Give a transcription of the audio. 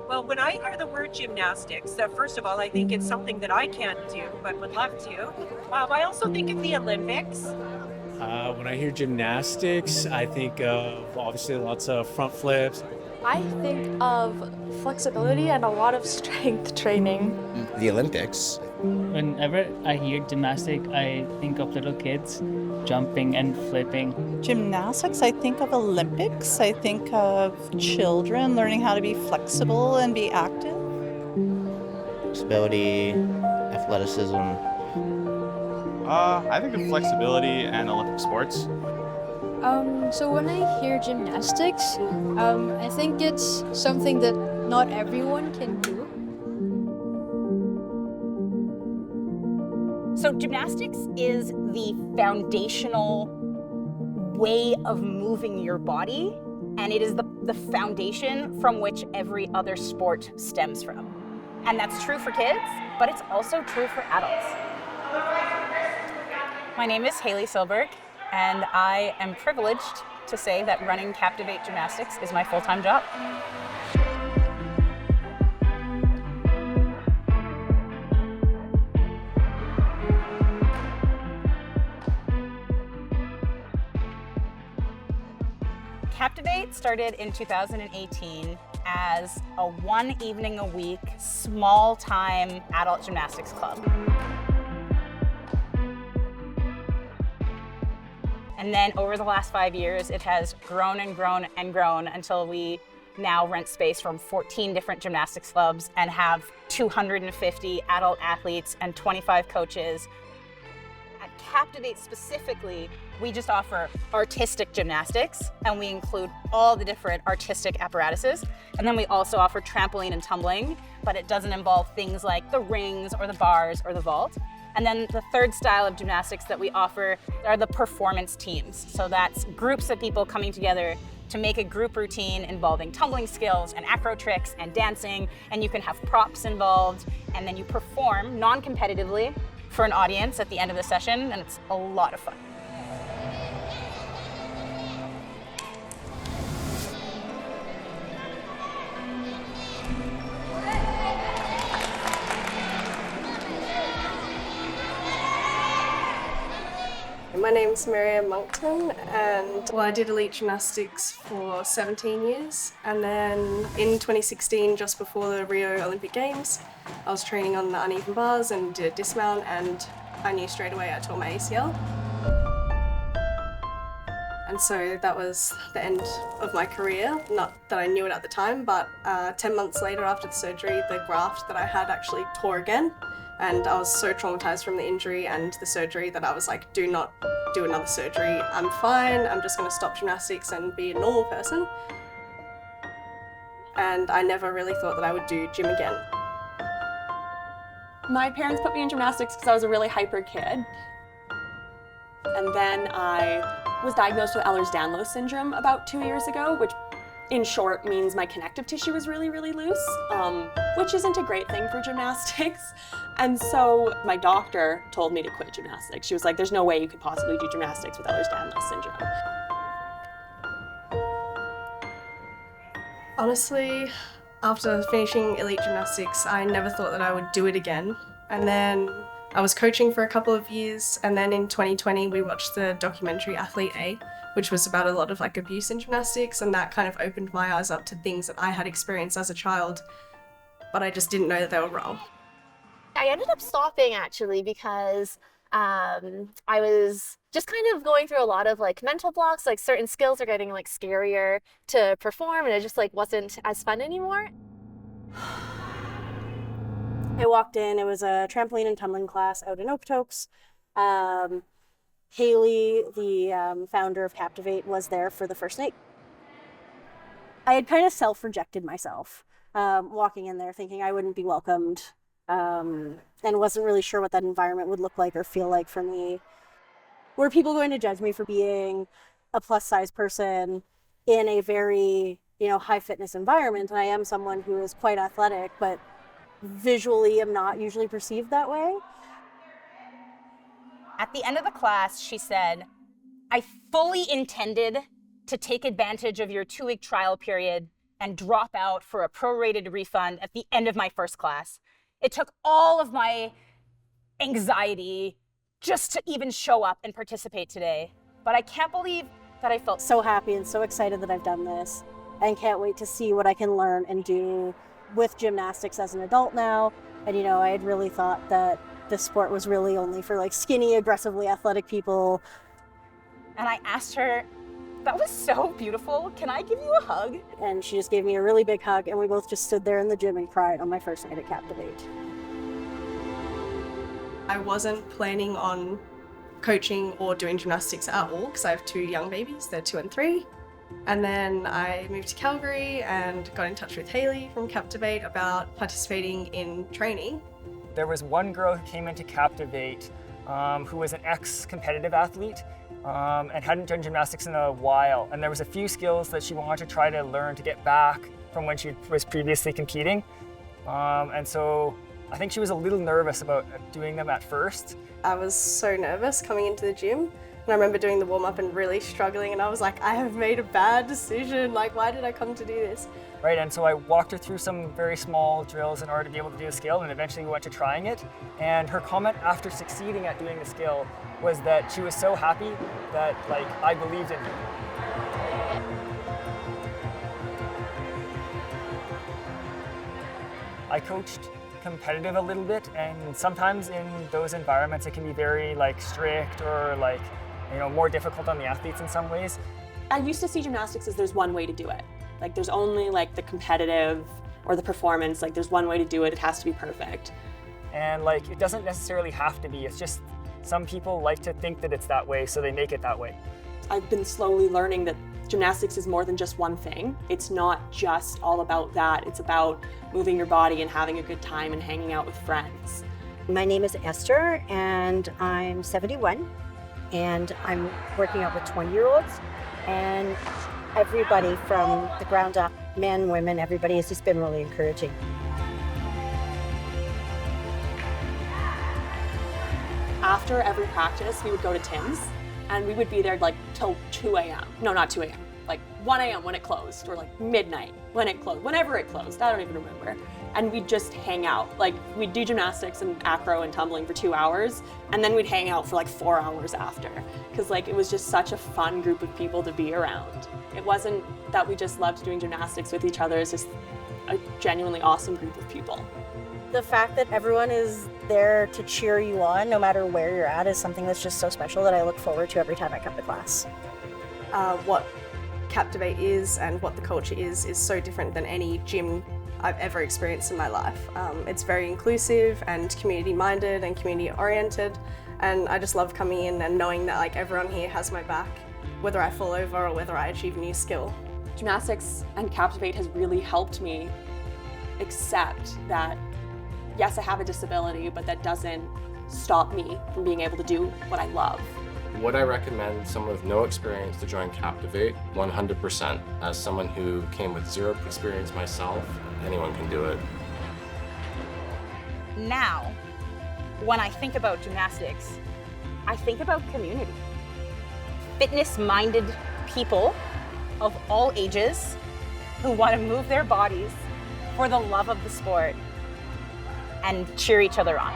Well, when I hear the word gymnastics, first of all, I think it's something that I can't do, but would love to. I also think of the Olympics. When I hear gymnastics, I think of obviously lots of front flips. I think of flexibility and a lot of strength training. The Olympics. Whenever I hear gymnastic, I think of little kids jumping and flipping. Gymnastics, I think of Olympics. I think of children learning how to be flexible and be active. Flexibility, athleticism. I think of flexibility and Olympic sports. So when I hear gymnastics, I think it's something that not everyone can do. So gymnastics is the foundational way of moving your body, and it is the foundation from which every other sport stems from. And that's true for kids, but it's also true for adults. My name is Hayley Silberg, and I am privileged to say that running CAPTivate Gymnastics is my full-time job. CAPTivate started in 2018 as a one evening a week, small-time adult gymnastics club. And then over the last 5 years, it has grown and grown and grown until we now rent space from 14 different gymnastics clubs and have 250 adult athletes and 25 coaches. At CAPTivate specifically, we just offer artistic gymnastics, and we include all the different artistic apparatuses. And then we also offer trampoline and tumbling, but it doesn't involve things like the rings or the bars or the vault. And then the third style of gymnastics that we offer are the performance teams. So that's groups of people coming together to make a group routine involving tumbling skills and acro tricks and dancing, and you can have props involved, and then you perform non-competitively for an audience at the end of the session, and it's a lot of fun. My name's Miriam Monkton, and I did elite gymnastics for 17 years, and then in 2016, just before the Rio Olympic Games, I was training on the uneven bars and did a dismount, and I knew straight away I tore my ACL. And so that was the end of my career. Not that I knew it at the time, but 10 months later after the surgery, the graft that I had actually tore again. And I was so traumatized from the injury and the surgery that I was like, do not do another surgery. I'm fine, I'm just gonna stop gymnastics and be a normal person. And I never really thought that I would do gym again. My parents put me in gymnastics because I was a really hyper kid. And then I was diagnosed with Ehlers-Danlos syndrome about 2 years ago, which in short means my connective tissue is really, really loose, which isn't a great thing for gymnastics. And so my doctor told me to quit gymnastics. She was like, there's no way you could possibly do gymnastics with Ehlers-Danlos syndrome. Honestly, after finishing elite gymnastics, I never thought that I would do it again. And then I was coaching for a couple of years, and then in 2020 we watched the documentary Athlete A, which was about a lot of like abuse in gymnastics, and that kind of opened my eyes up to things that I had experienced as a child, but I just didn't know that they were wrong. I ended up stopping actually because I was just kind of going through a lot of like mental blocks, like certain skills are getting like scarier to perform, and it just like wasn't as fun anymore. I walked in, it was a trampoline and tumbling class out in Okotoks. Hayley, the founder of CAPTivate, was there for the first night. I had kind of self-rejected myself, walking in there thinking I wouldn't be welcomed, and wasn't really sure what that environment would look like or feel like for me. Were people going to judge me for being a plus-size person in a very, high fitness environment? And I am someone who is quite athletic, but visually am not usually perceived that way. At the end of the class, she said, I fully intended to take advantage of your 2-week trial period and drop out for a prorated refund at the end of my first class. It took all of my anxiety just to even show up and participate today. But I can't believe that I felt So happy and so excited that I've done this, and can't wait to see what I can learn and do with gymnastics as an adult now. And I had really thought that this sport was really only for like skinny, aggressively athletic people. And I asked her, that was so beautiful. Can I give you a hug? And she just gave me a really big hug, and we both just stood there in the gym and cried on my first night at CAPTivate. I wasn't planning on coaching or doing gymnastics at all because I have 2 young babies, they're 2 and 3. And then I moved to Calgary and got in touch with Hayley from CAPTivate about participating in training. There was one girl who came into CAPTivate who was an ex-competitive athlete and hadn't done gymnastics in a while. And there was a few skills that she wanted to try to learn to get back from when she was previously competing. And so I think she was a little nervous about doing them at first. I was so nervous coming into the gym, and I remember doing the warm-up and really struggling, and I was like, I have made a bad decision, like why did I come to do this? Right, and so I walked her through some very small drills in order to be able to do the skill, and eventually we went to trying it. And her comment after succeeding at doing the skill was that she was so happy that I believed in her. I coached competitive a little bit, and sometimes in those environments it can be very strict or more difficult on the athletes in some ways. I used to see gymnastics as there's one way to do it. There's only the competitive or the performance, there's one way to do it, it has to be perfect. And it doesn't necessarily have to be, it's just some people like to think that it's that way, so they make it that way. I've been slowly learning that gymnastics is more than just one thing. It's not just all about that. It's about moving your body and having a good time and hanging out with friends. My name is Esther, and I'm 71, and I'm working out with 20-year-olds, and everybody from the ground up, men, women, everybody has just been really encouraging. After every practice, we would go to Tim's, and we would be there till 2 a.m. No, not 2 a.m. 1 a.m. when it closed, or midnight when it closed, whenever it closed, I don't even remember. And we'd just hang out. We'd do gymnastics and acro and tumbling for 2 hours, and then we'd hang out for 4 hours after. Because it was just such a fun group of people to be around. It wasn't that we just loved doing gymnastics with each other, it's just a genuinely awesome group of people. The fact that everyone is there to cheer you on, no matter where you're at, is something that's just so special that I look forward to every time I come to class. What CAPTivate is and what the culture is so different than any gym I've ever experienced in my life. It's very inclusive and community-minded and community-oriented, and I just love coming in and knowing that everyone here has my back, whether I fall over or whether I achieve a new skill. Gymnastics and CAPTivate has really helped me accept that yes, I have a disability, but that doesn't stop me from being able to do what I love. Would I recommend someone with no experience to join CAPTivate? 100%. As someone who came with zero experience myself, anyone can do it. Now, when I think about gymnastics, I think about community. Fitness-minded people of all ages who want to move their bodies for the love of the sport and cheer each other on.